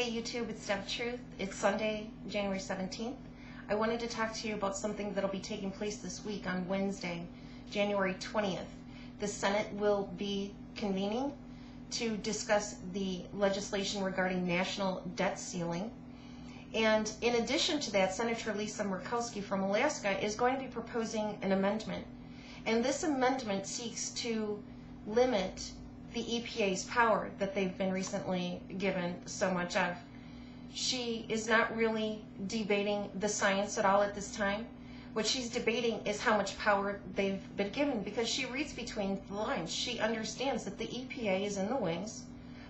Hey YouTube, it's Deb Truth. It's Sunday, January 17th. I wanted to talk to you about something that'll be taking place this week on Wednesday, January 20th. The Senate will be convening to discuss the legislation regarding national debt ceiling. And in addition to that, Senator Lisa Murkowski from Alaska is going to be proposing an amendment. And this amendment seeks to limit the EPA's power that they've been recently given so much of. She is not really debating the science at all at this time. What she's debating is how much power they've been given, because she reads between the lines. She understands that the EPA is in the wings,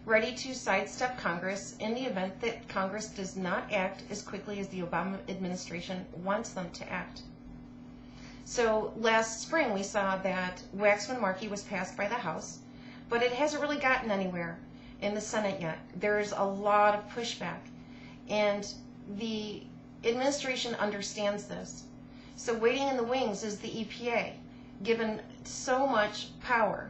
ready to sidestep Congress in the event that Congress does not act as quickly as the Obama administration wants them to act. So last spring we saw that Waxman-Markey was passed by the House, but it hasn't really gotten anywhere in the Senate yet. There's a lot of pushback, and the administration understands this. So waiting in the wings is the EPA, given so much power,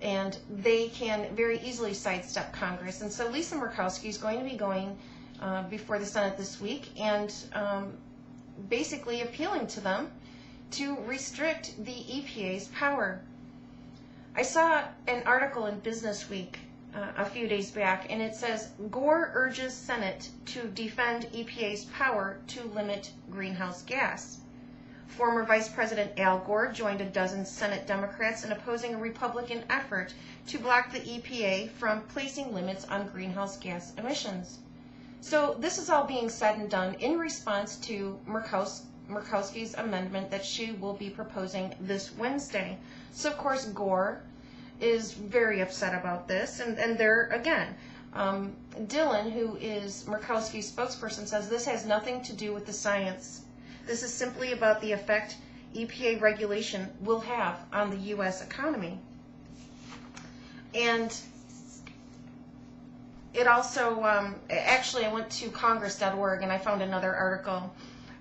and they can very easily sidestep Congress. And so Lisa Murkowski is going to be going before the Senate this week and basically appealing to them to restrict the EPA's power. I saw an article in Business Week a few days back, and it says, Gore urges Senate to defend EPA's power to limit greenhouse gas. Former Vice President Al Gore joined a dozen Senate Democrats in opposing a Republican effort to block the EPA from placing limits on greenhouse gas emissions. So this is all being said and done in response to Murkowski's amendment that she will be proposing this Wednesday. So of course Gore is very upset about this, and there again, Dylan, who is Murkowski's spokesperson, says this has nothing to do with the science. This is simply about the effect EPA regulation will have on the U.S. economy. And it also, actually I went to congress.org and I found another article,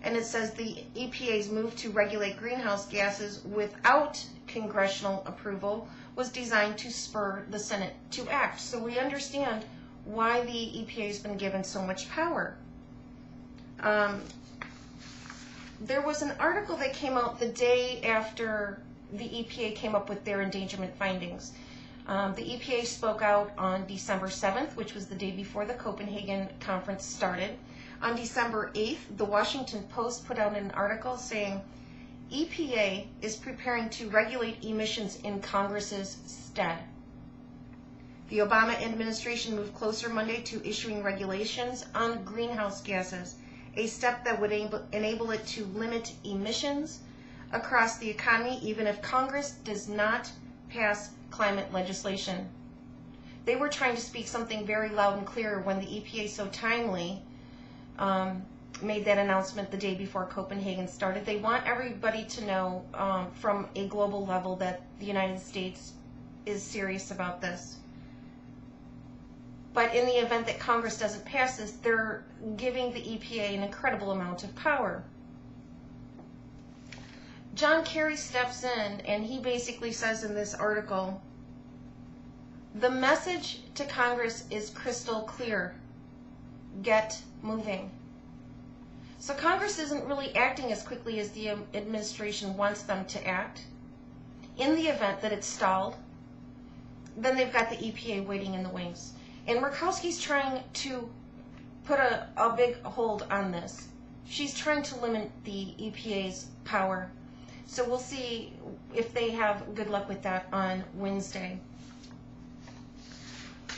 and it says the EPA's move to regulate greenhouse gases without congressional approval was designed to spur the Senate to act. So we understand why the EPA has been given so much power. There was an article that came out the day after the EPA came up with their endangerment findings. The EPA spoke out on December 7th, which was the day before the Copenhagen conference started. On December 8th, the Washington Post put out an article saying, EPA is preparing to regulate emissions in Congress's stead. The Obama administration moved closer Monday to issuing regulations on greenhouse gases, a step that would enable it to limit emissions across the economy even if Congress does not pass climate legislation. They were trying to speak something very loud and clear when the EPA so timely made that announcement the day before Copenhagen started. They want everybody to know from a global level that the United States is serious about this. But in the event that Congress doesn't pass this, they're giving the EPA an incredible amount of power. John Kerry steps in and he basically says in this article, the message to Congress is crystal clear. Get moving. So Congress isn't really acting as quickly as the administration wants them to act. In the event that it's stalled, then they've got the EPA waiting in the wings. And Murkowski's trying to put a big hold on this. She's trying to limit the EPA's power. So we'll see if they have good luck with that on Wednesday.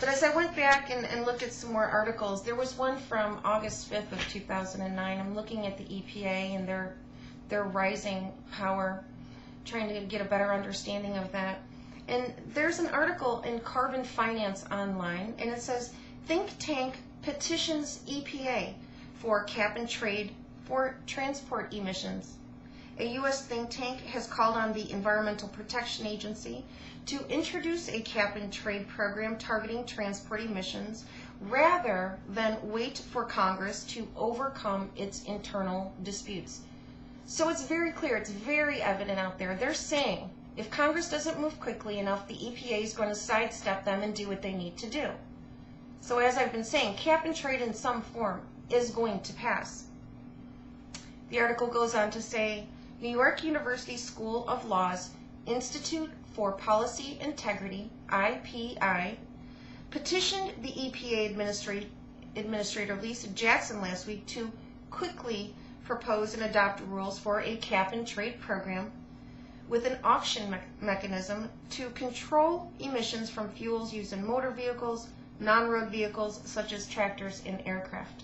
But as I went back and looked at some more articles, there was one from August 5th of 2009. I'm looking at the EPA and their rising power, trying to get a better understanding of that. And there's an article in Carbon Finance Online, and it says, think tank petitions EPA for cap and trade for transport emissions. A U.S. think tank has called on the Environmental Protection Agency to introduce a cap and trade program targeting transport emissions rather than wait for Congress to overcome its internal disputes. So it's very clear, it's very evident out there. They're saying if Congress doesn't move quickly enough, the EPA is going to sidestep them and do what they need to do. So as I've been saying, cap and trade in some form is going to pass. The article goes on to say, New York University School of Law's Institute for Policy Integrity, IPI, petitioned the EPA Administrator Lisa Jackson last week to quickly propose and adopt rules for a cap and trade program with an auction mechanism to control emissions from fuels used in motor vehicles, non-road vehicles such as tractors and aircraft.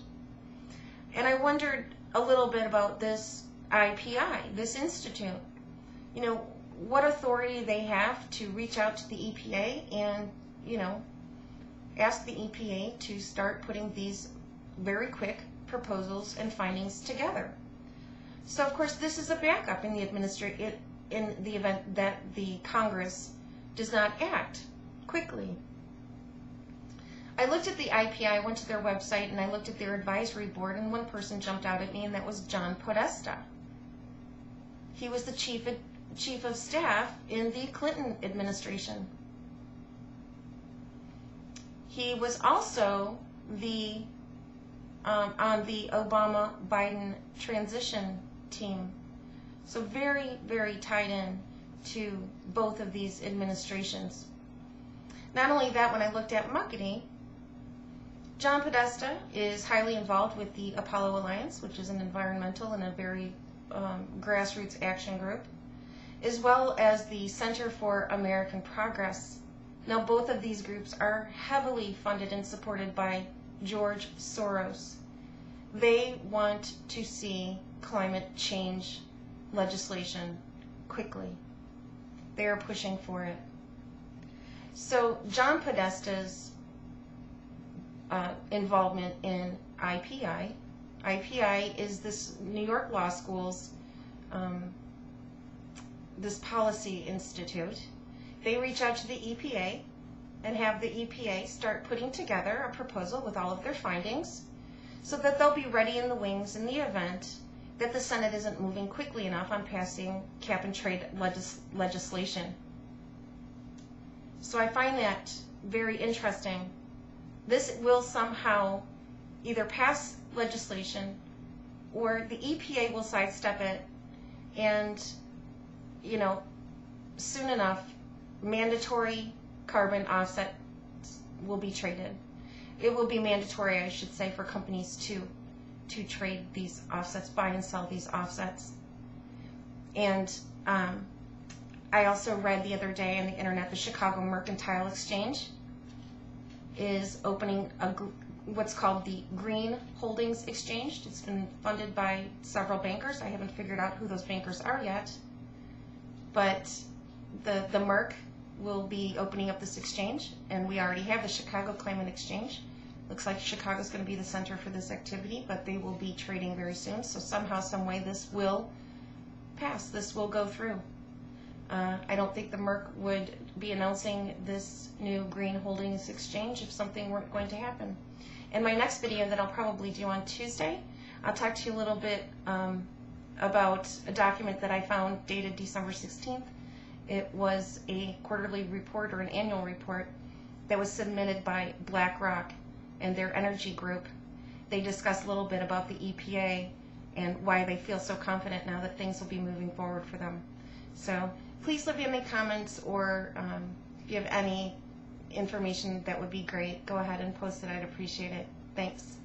And I wondered a little bit about this IPI, this institute. You know, what authority they have to reach out to the EPA and, you know, ask the EPA to start putting these very quick proposals and findings together. So of course this is a backup in the event that the Congress does not act quickly. I looked at the IPI, I went to their website, and I looked at their advisory board, and one person jumped out at me, and that was John Podesta. He was the chief of staff in the Clinton administration. He was also on the Obama-Biden transition team. So very, very tied in to both of these administrations. Not only that, when I looked at Muckety, John Podesta is highly involved with the Apollo Alliance, which is an environmental and a very grassroots action group, as well as the Center for American Progress. Now, both of these groups are heavily funded and supported by George Soros. They want to see climate change legislation quickly. They are pushing for it. So John Podesta's involvement in IPI. IPI is this New York Law School's this policy institute. They reach out to the EPA and have the EPA start putting together a proposal with all of their findings so that they'll be ready in the wings in the event that the Senate isn't moving quickly enough on passing cap and trade legislation. So I find that very interesting. This will somehow either pass legislation or the EPA will sidestep it, and, you know, soon enough, mandatory carbon offsets will be traded. It will be mandatory, I should say, for companies to trade these offsets, buy and sell these offsets. And I also read the other day on the internet, the Chicago Mercantile Exchange is opening what's called the Green Holdings Exchange. It's been funded by several bankers. I haven't figured out who those bankers are yet, but the Merc will be opening up this exchange, and we already have the Chicago Climate Exchange. Looks like Chicago's going to be the center for this activity, but they will be trading very soon. So somehow, some way, this will pass. This will go through. I don't think the Merc would be announcing this new Green Holdings Exchange if something weren't going to happen. In my next video that I'll probably do on Tuesday, I'll talk to you a little bit about a document that I found dated December 16th. It was a quarterly report or an annual report that was submitted by BlackRock and their energy group. They discuss a little bit about the EPA and why they feel so confident now that things will be moving forward for them. So please leave me any comments, or if you have any information that would be great, go ahead and post it. I'd appreciate it. Thanks.